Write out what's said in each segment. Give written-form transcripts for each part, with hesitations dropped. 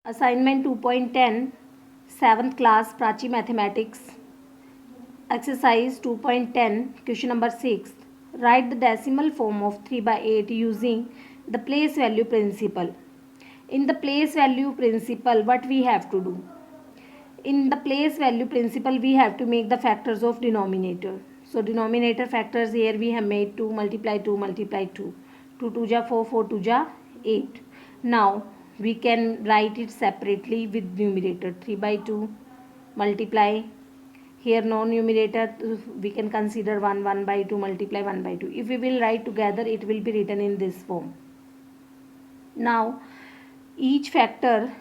Assignment 2.10, 7th class Prachi Mathematics. Exercise 2.10, question number 6. Write the decimal form of 3 by 8 using the place value principle. In the place value principle, what we have to do? In the place value principle, we have to make the factors of denominator. So denominator factors here we have made 2 multiply 2 multiply 2. 2 2 ja 4, 4 2 ja 8. Now we can write it separately with numerator 3 by 2 multiply. Here no numerator, we can consider 1 by 2 multiply 1 by 2. If we will write together, it will be written in this form. Now each factor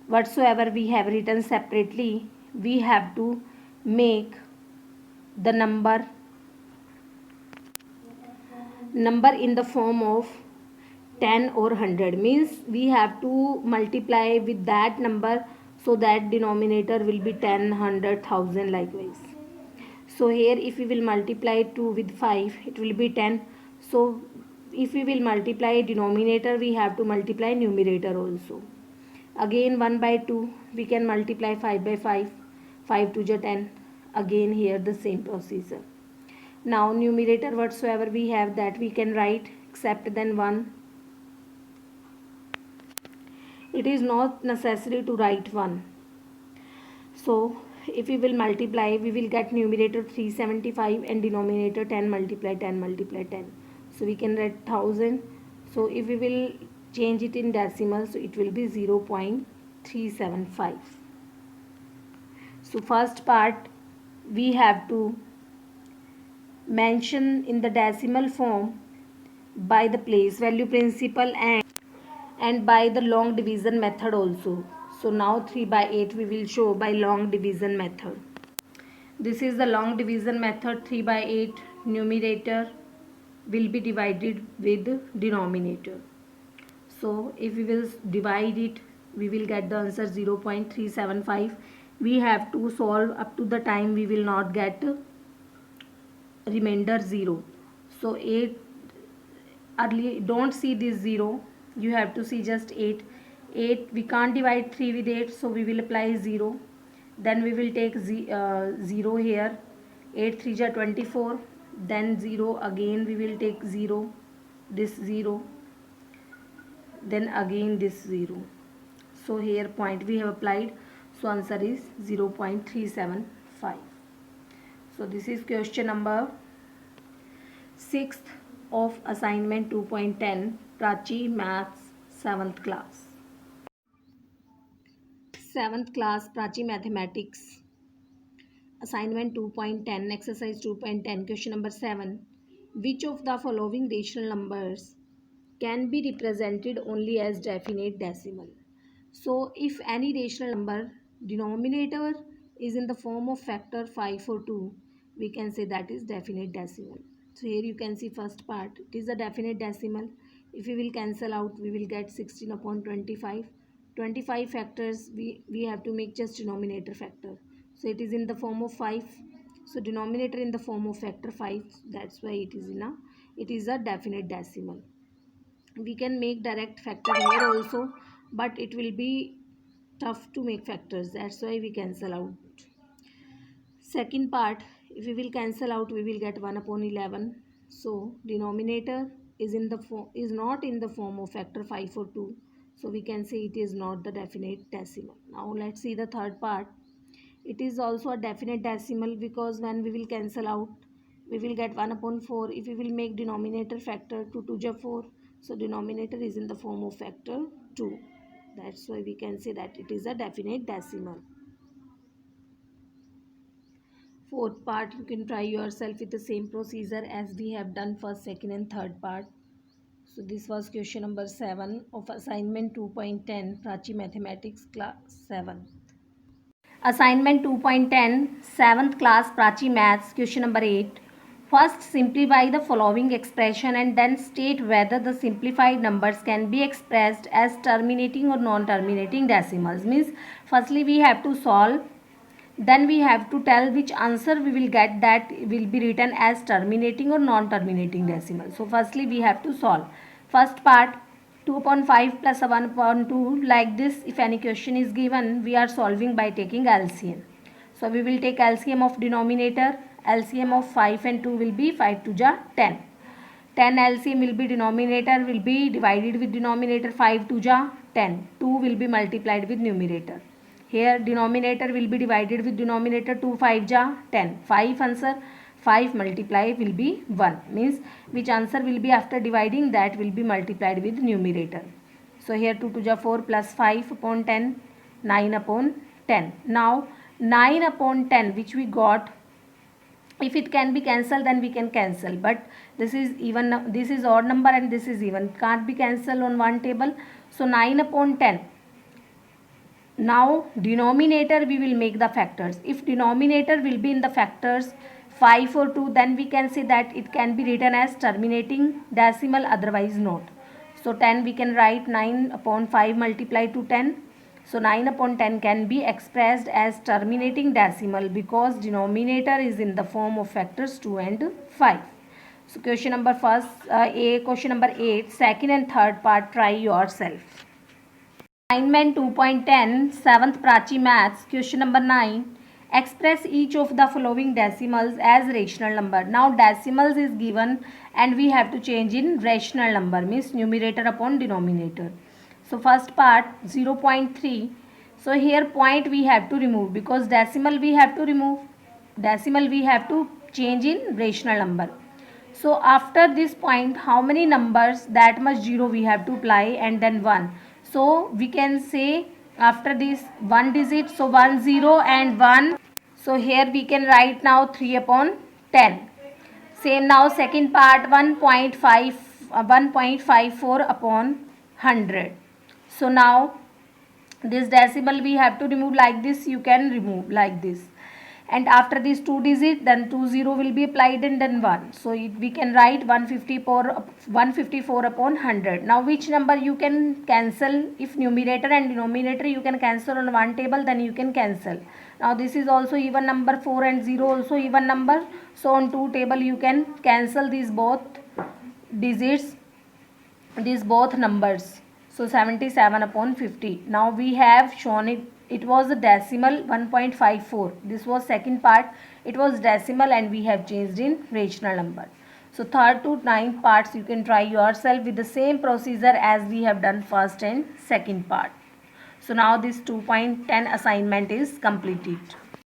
whatsoever we have written separately, we have to make the number in the form of 10 or 100, means we have to multiply with that number so that denominator will be 10, 100, 1000 likewise. So here if we will multiply 2 with 5, it will be 10. So if we will multiply denominator, we have to multiply numerator also. Again 1 by 2, we can multiply 5 by 5, 5 2 ja 10. Again here the same procedure. Now numerator whatsoever we have, that we can write except then 1. It is not necessary to write 1. So if we will multiply, we will get numerator 375 and denominator 10 multiply 10 multiply 10. So we can write 1000. So if we will change it in decimal, so it will be 0.375. So first part we have to mention in the decimal form by the place value principle and by the long division method also. So now 3 by 8 we will show by long division method. This is the long division method. 3 by 8 numerator will be divided with denominator. So if we will divide it, we will get the answer 0.375. We have to solve up to the time we will not get remainder 0. So 8, early don't see this 0, you have to see just 8. We can't divide 3 with 8, so we will apply 0. Then we will take 0 here. 8 3 ja 24. Then 0 again we will take 0. This 0. Then again this 0. So here point we have applied. So answer is 0.375. So this is question number 6th of assignment 2.10 Prachi Maths 7th class. 7th class Prachi Mathematics. Assignment 2.10, exercise 2.10, question number 7. Which of the following rational numbers can be represented only as definite decimal? So if any rational number denominator is in the form of factor 5 or 2, we can say that is definite decimal. So here you can see first part, it is a definite decimal. If we will cancel out, we will get 16 upon 25. 25 factors, we have to make just denominator factor. So it is in the form of 5. So denominator in the form of factor 5. That's why it is a definite decimal. We can make direct factor here also, but it will be tough to make factors. That's why we cancel out. Second part, if we will cancel out, we will get 1 upon 11. So denominator is not in the form of factor 5 or 2. So we can say it is not the definite decimal. Now let's see the third part. It is also a definite decimal because when we will cancel out, we will get 1 upon 4. If we will make denominator factor, 2 2 ja 4. So denominator is in the form of factor 2. That's why we can say that it is a definite decimal. Fourth part, you can try yourself with the same procedure as we have done first, second and third part. So this was question number 7 of assignment 2.10 Prachi Mathematics class 7. Assignment 2.10 7th class Prachi Maths, question number 8. First simplify the following expression and then state whether the simplified numbers can be expressed as terminating or non-terminating decimals. Means firstly we have to solve, then we have to tell which answer we will get, that will be written as terminating or non-terminating decimal. So firstly we have to solve. First part, 2/5 plus 1/2, like this. If any question is given, we are solving by taking LCM. So we will take LCM of denominator. LCM of 5 and 2 will be 5 to ja 10. 10 LCM will be denominator, will be divided with denominator. 5 to ja 10. 2 will be multiplied with numerator. Here denominator will be divided with denominator. 2 5 ja 10. 5 answer. 5 multiply will be 1, means which answer will be after dividing, that will be multiplied with numerator. So here 2 to ja 4 plus 5 upon 10, 9 upon 10. Now 9 upon 10 which we got, if it can be cancelled then we can cancel, but this is even, this is odd number and this is even, can't be cancelled on one table. So 9 upon 10. Now denominator we will make the factors. If denominator will be in the factors 5 or 2, then we can say that it can be written as terminating decimal, otherwise not. So 10 we can write 9 upon 5 multiplied to 10. So 9 upon 10 can be expressed as terminating decimal because denominator is in the form of factors 2 and 5. So question number question number 8, second and third part, try yourself. Assignment 2.10, 7th Prachi Maths, question number 9. Express each of the following decimals as rational number. Now decimals is given and we have to change in rational number, means numerator upon denominator. So first part 0.3. So here point we have to remove because decimal we have to remove. Decimal we have to change in rational number. So after this point, how many numbers, that much 0 we have to apply and then 1. So we can say after this 1 digit, so 1 0 and 1. So here we can write now 3 upon 10. Same now second part 1.54 upon 100. So now this decimal we have to remove like this, you can remove like this. And after this 2 digit, then 2 0 will be applied and then 1. So we can write 154 upon 100. Now which number you can cancel? If numerator and denominator you can cancel on one table, then you can cancel. Now this is also even number, 4 and 0 also even number. So on two table you can cancel these both digits, these both numbers. So 77 upon 50. Now we have shown it was a decimal 1.54. This was second part. It was decimal and we have changed in rational number. So third to ninth parts you can try yourself with the same procedure as we have done first and second part. So now this 2.10 assignment is completed.